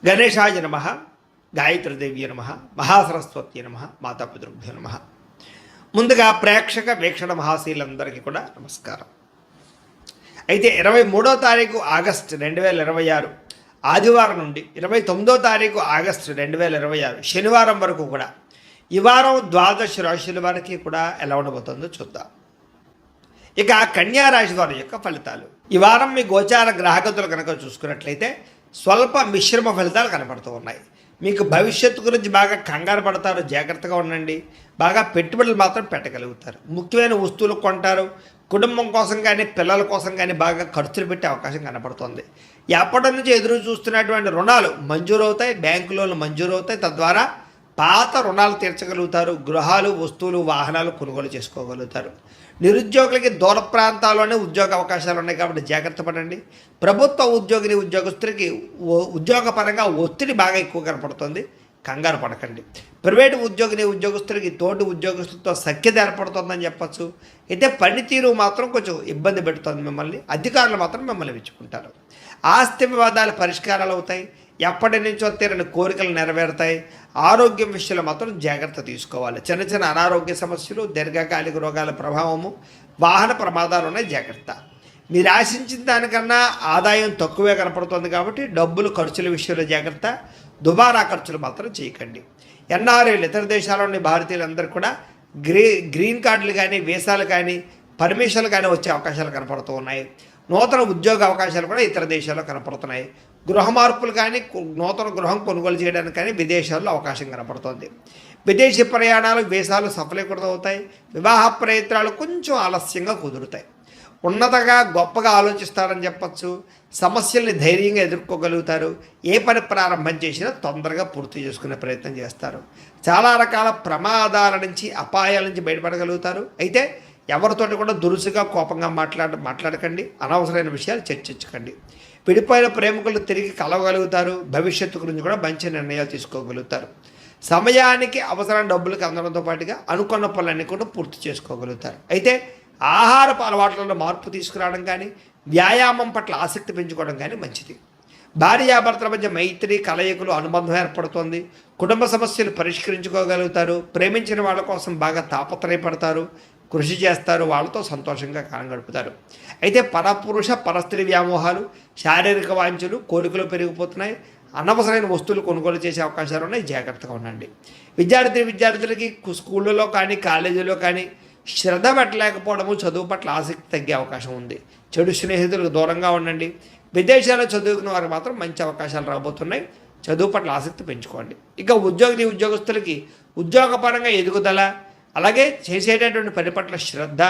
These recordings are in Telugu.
గణేశాయ నమ, గాయత్రీదేవ్య నమ, మహాసరస్వతి నమ, మాతాపితృభ్యో నమ. ముందుగా ప్రేక్షక వీక్షణ మహాశీలందరికీ కూడా నమస్కారం. అయితే 23వ తారీఖు ఆగస్టు 2026 ఆదివారం నుండి 29వ తారీఖు ఆగస్టు 2026 శనివారం వరకు కూడా ఈ వారం ద్వాదశ రాశుల వారికి కూడా ఎలా ఉండబోతుందో చూద్దాం. ఇక కన్యా రాశి వారి యొక్క ఫలితాలు. ఈ వారం మీ గోచార గ్రహగతులు కనుక చూసుకున్నట్లయితే స్వల్ప మిశ్రమ ఫలితాలు కనపడుతూ ఉన్నాయి. మీకు భవిష్యత్తు గురించి బాగా కంగారు పడతారు, జాగ్రత్తగా ఉండండి. బాగా పెట్టుబడులు మాత్రం పెట్టగలుగుతారు. ముఖ్యమైన వస్తువులు కొంటారు. కుటుంబం కోసం కానీ పిల్లల కోసం కానీ బాగా ఖర్చులు పెట్టే అవకాశం కనపడుతుంది. ఎప్పటి నుంచి ఎదురు చూస్తున్నటువంటి రుణాలు మంజూరవుతాయి, బ్యాంకు లోన్లు మంజూరవుతాయి. తద్వారా పాత రుణాలు తీర్చగలుగుతారు. గృహాలు, వస్తువులు, వాహనాలు కొనుగోలు చేసుకోగలుగుతారు. నిరుద్యోగులకి దూర ప్రాంతాల్లోనే ఉద్యోగ అవకాశాలు ఉన్నాయి కాబట్టి జాగ్రత్త పడండి. ప్రభుత్వ ఉద్యోగస్తులకి ఉద్యోగపరంగా ఒత్తిడి బాగా ఎక్కువ కనపడుతుంది, కంగారు పడకండి. ప్రైవేటు ఉద్యోగస్తులకి తోటి ఉద్యోగస్తులతో సఖ్యత ఏర్పడుతుందని చెప్పచ్చు. అయితే పనితీరు మాత్రం కొంచెం ఇబ్బంది పెడుతుంది మిమ్మల్ని. అధికారులు మాత్రం మిమ్మల్ని మెచ్చుకుంటారు. ఆస్తి వివాదాలు పరిష్కారాలు అవుతాయి. ఎప్పటి నుంచో తీరని కోరికలు నెరవేరుతాయి. ఆరోగ్యం విషయంలో మాత్రం జాగ్రత్త తీసుకోవాలి. చిన్న చిన్న అనారోగ్య సమస్యలు, దీర్ఘకాలిక రోగాల ప్రభావము, వాహన ప్రమాదాలు ఉన్నాయి, జాగ్రత్త. మీరు ఆశించిన దానికన్నా ఆదాయం తక్కువే కనపడుతుంది కాబట్టి డబ్బులు ఖర్చుల విషయంలో జాగ్రత్త. దుబారా ఖర్చులు మాత్రం చేయకండి. ఎన్ఆర్ఐలు, ఇతర దేశాల్లోని భారతీయులందరూ కూడా గ్రీన్ కార్డులు కానీ, వీసాలు కానీ, పర్మిషన్లు కానీ వచ్చే అవకాశాలు కనపడుతూ ఉన్నాయి. నూతన ఉద్యోగ అవకాశాలు కూడా ఇతర దేశాల్లో కనపడుతున్నాయి. గృహ మార్పులు కానీ, నూతన గృహం కొనుగోలు చేయడానికి కానీ విదేశాల్లో అవకాశం కనపడుతుంది. విదేశీ ప్రయాణాలు, వీసాలు సఫలీకృతం అవుతాయి. వివాహ ప్రయత్నాలు కొంచెం ఆలస్యంగా కుదురుతాయి. ఉన్నతగా గొప్పగా ఆలోచిస్తారని చెప్పచ్చు. సమస్యల్ని ధైర్యంగా ఎదుర్కోగలుగుతారు. ఏ పని ప్రారంభం చేసినా తొందరగా పూర్తి చేసుకునే ప్రయత్నం చేస్తారు. చాలా రకాల ప్రమాదాల నుంచి, అపాయాల నుంచి బయటపడగలుగుతారు. అయితే ఎవరితోటి కూడా దురుసుగా కోపంగా మాట్లాడకండి. అనవసరమైన విషయాలు చర్చించకండి. విడిపోయిన ప్రేమికులు తిరిగి కలవగలుగుతారు. భవిష్యత్తు గురించి కూడా మంచి నిర్ణయాలు తీసుకోగలుగుతారు. సమయానికి అవసరమైన డబ్బులకు అందడంతో పాటుగా అనుకున్న పనులన్నీ కూడా పూర్తి చేసుకోగలుగుతారు. అయితే ఆహారపు అలవాట్లలో మార్పు తీసుకురావడం కానీ, వ్యాయామం పట్ల ఆసక్తి పెంచుకోవడం కానీ మంచిది. భార్యాభర్తల మధ్య మైత్రి, కలయికలు, అనుబంధం ఏర్పడుతుంది. కుటుంబ సమస్యలు పరిష్కరించుకోగలుగుతారు. ప్రేమించిన వాళ్ళ కోసం బాగా తాపత్రయపడతారు, కృషి చేస్తారు. వాళ్ళతో సంతోషంగా కాలం గడుపుతారు. అయితే పరపురుష పరస్త్రీ వ్యామోహాలు, శారీరక వాంఛలు, కోరికలు పెరిగిపోతున్నాయి. అనవసరమైన వస్తువులు కొనుగోలు చేసే అవకాశాలు ఉన్నాయి, జాగ్రత్తగా ఉండండి. విద్యార్థులకి స్కూళ్ళలో కానీ, కాలేజీలో కానీ శ్రద్ధ పెట్టలేకపోవడము, చదువు పట్ల ఆసక్తి తగ్గే అవకాశం ఉంది. చెడు స్నేహితులకు దూరంగా ఉండండి. విదేశాల్లో చదువుకున్న వారికి మాత్రం మంచి అవకాశాలు రాబోతున్నాయి. చదువు పట్ల ఆసక్తి పెంచుకోండి. ఇక ఉద్యోగస్తులకి ఉద్యోగపరంగా ఎదుగుదల, అలాగే చేసేటటువంటి పని పట్ల శ్రద్ధ,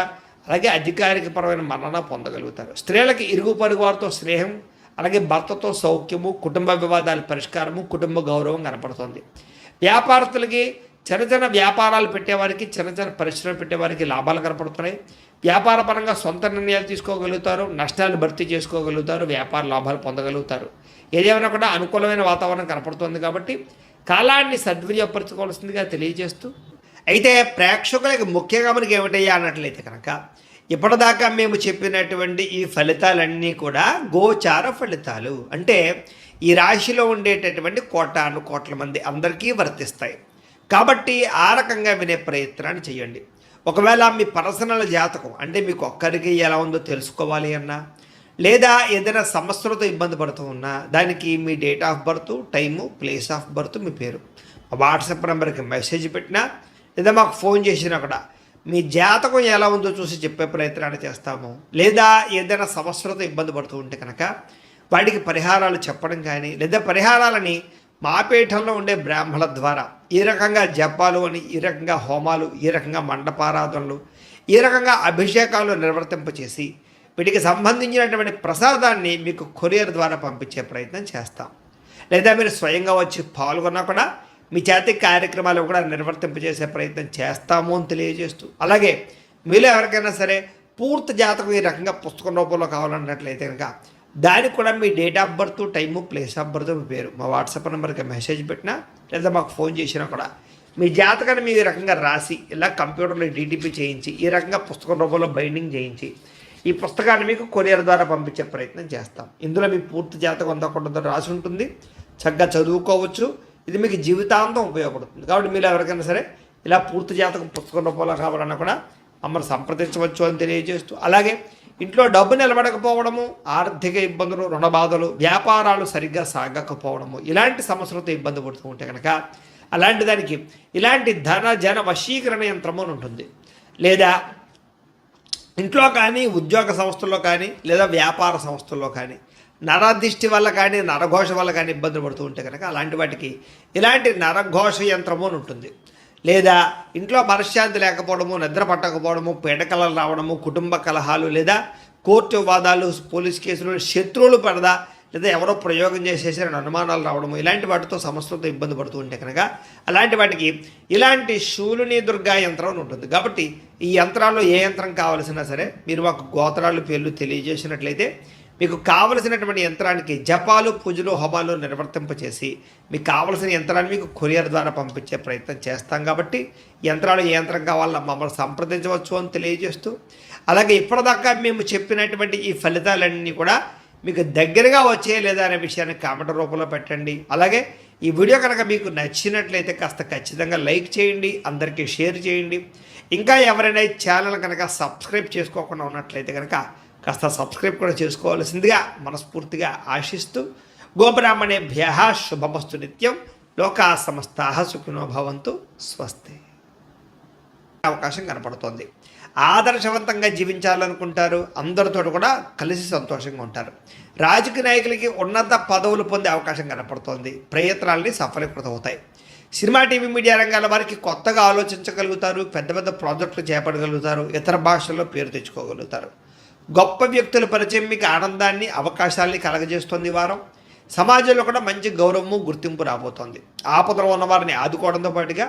అలాగే అధికారికపరమైన మన్నన పొందగలుగుతారు. స్త్రీలకి ఇరుగు పొరుగు వారితో స్నేహం, అలాగే భర్తతో సౌఖ్యము, కుటుంబ వివాదాల పరిష్కారము, కుటుంబ గౌరవం కనపడుతుంది. వ్యాపారస్తులకి చిన్న వ్యాపారాలు పెట్టేవారికి, చిన్న పరిశ్రమలు పెట్టేవారికి లాభాలు కనపడుతున్నాయి. వ్యాపార పరంగా సొంత నిర్ణయాలు తీసుకోగలుగుతారు. నష్టాలు భర్తీ చేసుకోగలుగుతారు. వ్యాపార లాభాలు పొందగలుగుతారు. ఏదేమైనా కూడా అనుకూలమైన వాతావరణం కనపడుతుంది కాబట్టి కాలాన్ని సద్వినియోగపరచుకోవాల్సిందిగా తెలియజేస్తూ, అయితే ప్రేక్షకులకి ముఖ్యంగా మనకి ఏమిటయ్యా అన్నట్లయితే కనుక ఇప్పటిదాకా మేము చెప్పినటువంటి ఈ ఫలితాలన్నీ కూడా గోచార ఫలితాలు. అంటే ఈ రాశిలో ఉండేటటువంటి కోట్ల మంది అందరికీ వర్తిస్తాయి. కాబట్టి ఆ రకంగా వినే ప్రయత్నాన్ని చేయండి. ఒకవేళ మీ పర్సనల్ జాతకం అంటే మీకు ఒక్కరికి ఎలా ఉందో తెలుసుకోవాలి అన్నా, లేదా ఏదైనా సమస్యలతో ఇబ్బంది పడుతూ ఉన్నా, దానికి మీ date of birth, time, place of birth, మీ పేరు వాట్సాప్ నెంబర్కి మెసేజ్ పెట్టినా, లేదా మాకు ఫోన్ చేసినా కూడా మీ జాతకం ఎలా ఉందో చూసి చెప్పే ప్రయత్నాన్ని చేస్తాము. లేదా ఏదైనా సమస్యలతో ఇబ్బంది పడుతూ ఉంటే కనుక వాటికి పరిహారాలు చెప్పడం కానీ, లేదా పరిహారాలని మా పీఠంలో ఉండే బ్రాహ్మణుల ద్వారా ఈ రకంగా జపాలు అని, ఈ రకంగా హోమాలు, ఈ రకంగా మండపారాధనలు, ఈ రకంగా అభిషేకాలు నిర్వర్తింపచేసి వీటికి సంబంధించినటువంటి ప్రసాదాన్ని మీకు కొరియర్ ద్వారా పంపించే ప్రయత్నం చేస్తాం. లేదా మీరు స్వయంగా వచ్చి పాల్గొన్నా కూడా మీ చేతి కార్యక్రమాలు కూడా నిర్వర్తింపజేసే ప్రయత్నం చేస్తాము అని తెలియజేస్తూ, అలాగే మీలో ఎవరికైనా సరే పూర్తి జాతకం ఈ రకంగా పుస్తకం రూపంలో కావాలన్నట్లయితే కనుక దానికి కూడా మీ date of birth, time, place of birth, మీ పేరు మా వాట్సాప్ నెంబర్కి మెసేజ్ పెట్టినా, లేదా మాకు ఫోన్ చేసినా కూడా మీ జాతకాన్ని మీ రకంగా రాసి ఇలా కంప్యూటర్లో డీటీపీ చేయించి, ఈ రకంగా పుస్తకం రూపంలో బైండింగ్ చేయించి ఈ పుస్తకాన్ని మీకు కొరియర్ ద్వారా పంపించే ప్రయత్నం చేస్తాం. ఇందులో మీ పూర్తి జాతకం అంతా కూడా రాసి ఉంటుంది. చక్కగా చదువుకోవచ్చు. ఇది మీకు జీవితాంతం ఉపయోగపడుతుంది. కాబట్టి మీరు ఎవరికైనా సరే ఇలా పూర్తి జాతకం పుస్తకం రూపంలో కావాలన్నా కూడా మమ్మల్ని సంప్రదించవచ్చు అని తెలియజేస్తూ, అలాగే ఇంట్లో డబ్బు నిలబడకపోవడము, ఆర్థిక ఇబ్బందులు, రుణ బాధలు, వ్యాపారాలు సరిగ్గా సాగకపోవడము, ఇలాంటి సమస్యలతో ఇబ్బంది పడుతూ ఉంటే కనుక అలాంటి దానికి ఇలాంటి ధన జన వశీకరణ యంత్రము అని ఉంటుంది. లేదా ఇంట్లో కానీ, ఉద్యోగ సంస్థల్లో కానీ, లేదా వ్యాపార సంస్థల్లో కానీ నరదిష్టి వల్ల కానీ, నరఘోష వల్ల కానీ ఇబ్బందులు పడుతూ ఉంటే కనుక అలాంటి వాటికి ఇలాంటి నరఘోష యంత్రము అని ఉంటుంది. లేదా ఇంట్లో మనశ్శాంతి లేకపోవడము, నిద్ర పట్టకపోవడము, పీడకలలు రావడము, కుటుంబ కలహాలు, లేదా కోర్టు వివాదాలు, పోలీస్ కేసులు, శత్రువులు పడదా, లేదా ఎవరో ప్రయోగం చేసేసిన అనుమానాలు రావడము, ఇలాంటి వాటితో సమస్యలతో ఇబ్బంది పడుతూ ఉంటే కనుక అలాంటి వాటికి ఇలాంటి శూలిని దుర్గా యంత్రం అని ఉంటుంది. కాబట్టి ఈ యంత్రాల్లో ఏ యంత్రం కావాల్సినా సరే మీరు మాకు గోత్రాలు పేర్లు తెలియజేసినట్లయితే మీకు కావలసినటువంటి యంత్రానికి జపాలు, పూజలు, హోమాలు నిర్వర్తింపచేసి మీకు కావలసిన యంత్రాన్ని మీకు కొరియర్ ద్వారా పంపించే ప్రయత్నం చేస్తాం. కాబట్టి యంత్రాలు ఏ యంత్రం కావాలో మమ్మల్ని సంప్రదించవచ్చు అని తెలియజేస్తూ, అలాగే ఇప్పటిదాకా మేము చెప్పినటువంటి ఈ ఫలితాలన్నీ కూడా మీకు దగ్గరగా వచ్చే లేదా అనే విషయాన్ని కామెంట్ రూపంలో పెట్టండి. అలాగే ఈ వీడియో కనుక మీకు నచ్చినట్లయితే కాస్త ఖచ్చితంగా లైక్ చేయండి, అందరికీ షేర్ చేయండి. ఇంకా ఎవరైనా ఈ ఛానల్ కనుక సబ్స్క్రైబ్ చేసుకోకుండా ఉన్నట్లయితే కనుక కాస్త సబ్స్క్రైబ్ కూడా చేసుకోవాల్సిందిగా మనస్ఫూర్తిగా ఆశిస్తూ, గోబ్రాహ్మణేభ్యః శుభమస్తు నిత్యం, లోకా సమస్తాః సుఖినో భవంతు, స్వస్తి. అవకాశం కనపడుతోంది. ఆదర్శవంతంగా జీవించాలనుకుంటారు, అందరితో కూడా కలిసి సంతోషంగా ఉంటారు. రాజకీయ నాయకులకి ఉన్నత పదవులు పొందే అవకాశం కనపడుతోంది. ప్రయత్నాలని సఫలీకృతం అవుతాయి. సినిమా, టీవీ, మీడియా రంగాల వారికి కొత్తగా ఆలోచించగలుగుతారు, పెద్ద పెద్ద ప్రాజెక్టులు చేపట్టగలుగుతారు, ఇతర భాషల్లో పేరు తెచ్చుకోగలుగుతారు. గొప్ప వ్యక్తుల పరిచయం మీకు ఆనందాన్ని, అవకాశాలని కలగజేస్తుంది. వారం సమాజంలో కూడా మంచి గౌరవము, గుర్తింపు రాబోతోంది. ఆపదలో ఉన్న వారిని ఆదుకోవడంతో పాటుగా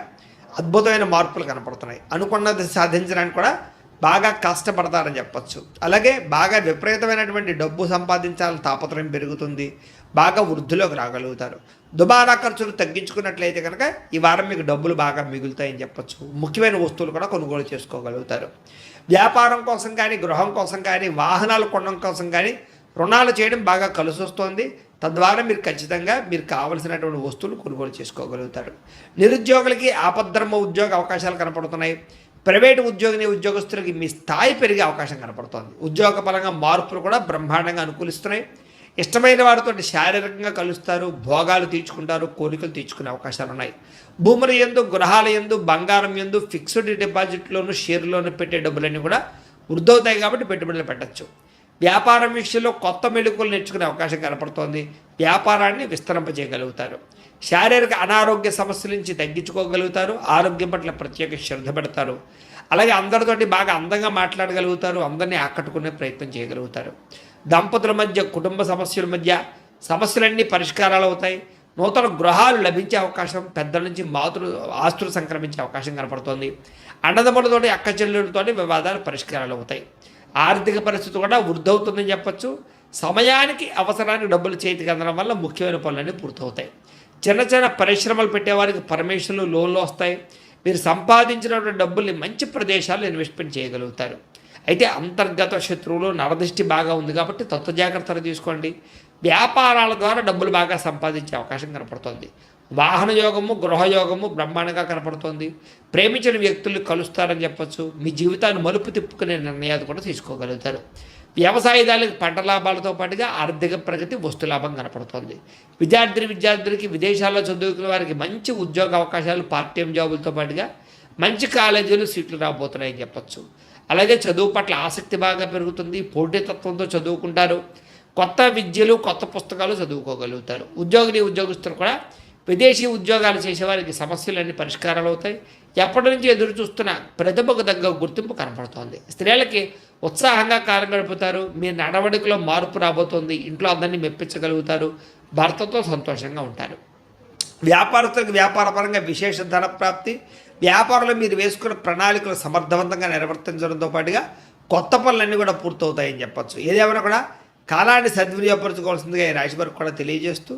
అద్భుతమైన మార్పులు కనపడుతున్నాయి. అనుకున్నది సాధించడానికి కూడా బాగా కష్టపడతారని చెప్పచ్చు. అలాగే బాగా విపరీతమైనటువంటి డబ్బు సంపాదించాలని తాపత్రయం పెరుగుతుంది. బాగా వృద్ధిలోకి రాగలుగుతారు. దుబారా ఖర్చులు తగ్గించుకున్నట్లయితే కనుక ఈ వారం మీకు డబ్బులు బాగా మిగులుతాయని చెప్పచ్చు. ముఖ్యమైన వస్తువులు కూడా కొనుగోలు చేసుకోగలుగుతారు. వ్యాపారం కోసం కానీ, గృహం కోసం కానీ, వాహనాలు కొనడం కోసం కానీ రుణాలు చేయడం బాగా కలిసి వస్తుంది. తద్వారా మీరు ఖచ్చితంగా మీరు కావలసినటువంటి వస్తువులు కొనుగోలు చేసుకోగలుగుతారు. నిరుద్యోగులకి ఆపద్ధర్మ ఉద్యోగ అవకాశాలు కనపడుతున్నాయి. ప్రైవేటు ఉద్యోగస్తులకి మీ స్థాయి పెరిగే అవకాశం కనపడుతోంది. ఉద్యోగ పరంగా మార్పులు కూడా బ్రహ్మాండంగా అనుకూలిస్తున్నాయి. ఇష్టమైన వారితో శారీరకంగా కలుస్తారు, భోగాలు తీర్చుకుంటారు, కోరికలు తీర్చుకునే అవకాశాలు ఉన్నాయి. భూముల యందు, గృహాల యందు, బంగారం యందు, ఫిక్స్డ్ డిపాజిట్లోను, షేర్లోను పెట్టే డబ్బులన్నీ కూడా వృద్ధవుతాయి. కాబట్టి పెట్టుబడులు పెట్టచ్చు. వ్యాపారం విషయంలో కొత్త మెళుకులు నేర్చుకునే అవకాశం కనపడుతోంది. వ్యాపారాన్ని విస్తరింపజేయగలుగుతారు. శారీరక అనారోగ్య సమస్యల నుంచి తగ్గించుకోగలుగుతారు. ఆరోగ్యం పట్ల ప్రత్యేక శ్రద్ధ పెడతారు. అలాగే అందరితోటి బాగా అందంగా మాట్లాడగలుగుతారు. అందరినీ ఆకట్టుకునే ప్రయత్నం చేయగలుగుతారు. దంపతుల మధ్య, కుటుంబ సమస్యల మధ్య సమస్యలన్నీ పరిష్కారాలు అవుతాయి. నూతన గృహాలు లభించే అవకాశం, పెద్దల నుంచి ఆస్తులు సంక్రమించే అవకాశం కనపడుతోంది. అన్నదమ్ములతోటి, అక్క చెల్లెలతోటి వివాదాలు పరిష్కారాలు అవుతాయి. ఆర్థిక పరిస్థితి కూడా వృద్ధవుతుందని చెప్పచ్చు. సమయానికి అవసరానికి డబ్బులు చేతికి అందడం వల్ల ముఖ్యమైన పనులన్నీ పూర్తవుతాయి. చిన్న చిన్న పరిశ్రమలు పెట్టేవారికి పర్మిషన్లు, లోన్లు వస్తాయి. మీరు సంపాదించినటువంటి డబ్బుల్ని మంచి ప్రదేశాల్లో ఇన్వెస్ట్మెంట్ చేయగలుగుతారు. అయితే అంతర్గత శత్రువులు, నరదృష్టి బాగా ఉంది కాబట్టి తత్వ జాగ్రత్తలు తీసుకోండి. వ్యాపారాల ద్వారా డబ్బులు బాగా సంపాదించే అవకాశం కనపడుతుంది. వాహన యోగము, గృహయోగము బ్రహ్మాండంగా కనపడుతుంది. ప్రేమించిన వ్యక్తులు కలుస్తారని చెప్పచ్చు. మీ జీవితాన్ని మలుపు తిప్పుకునే నిర్ణయాలు కూడా తీసుకోగలుగుతారు. వ్యవసాయదారులకు పంట లాభాలతో పాటుగా ఆర్థిక ప్రగతి, వస్తు లాభం కనపడుతుంది. విద్యార్థులకి విదేశాల్లో చదువుకునే వారికి మంచి ఉద్యోగ అవకాశాలు, పార్ట్ టైం జాబులతో పాటుగా మంచి కాలేజీలు సీట్లు రాబోతున్నాయని చెప్పచ్చు. అలాగే చదువు పట్ల ఆసక్తి బాగా పెరుగుతుంది. పోటీతత్వంతో చదువుకుంటారు. కొత్త విద్యలు, కొత్త పుస్తకాలు చదువుకోగలుగుతారు. ఉద్యోగస్తులు కూడా విదేశీ ఉద్యోగాలు చేసేవారికి సమస్యలన్నీ పరిష్కారాలు అవుతాయి. ఎప్పటి నుంచి ఎదురు చూస్తున్న ప్రతిభకు తగ్గ గుర్తింపు కనపడుతోంది. స్త్రీలకి ఉత్సాహంగా కాలం గడుపుతారు. మీ నడవడికలో మార్పు రాబోతోంది. ఇంట్లో అందరినీ మెప్పించగలుగుతారు. భర్తతో సంతోషంగా ఉంటారు. వ్యాపారస్తులకు వ్యాపారపరంగా విశేష ధన ప్రాప్తి. వ్యాపారంలో మీరు వేసుకున్న ప్రణాళికలు సమర్థవంతంగా నిర్వర్తించడంతో పాటుగా కొత్త పనులన్నీ కూడా పూర్తవుతాయని చెప్పచ్చు. ఏదేమైనా కూడా కాలాన్ని సద్వినియోగపరచుకోవాల్సిందిగా ఈ రాశి వారికి కూడా తెలియజేస్తూ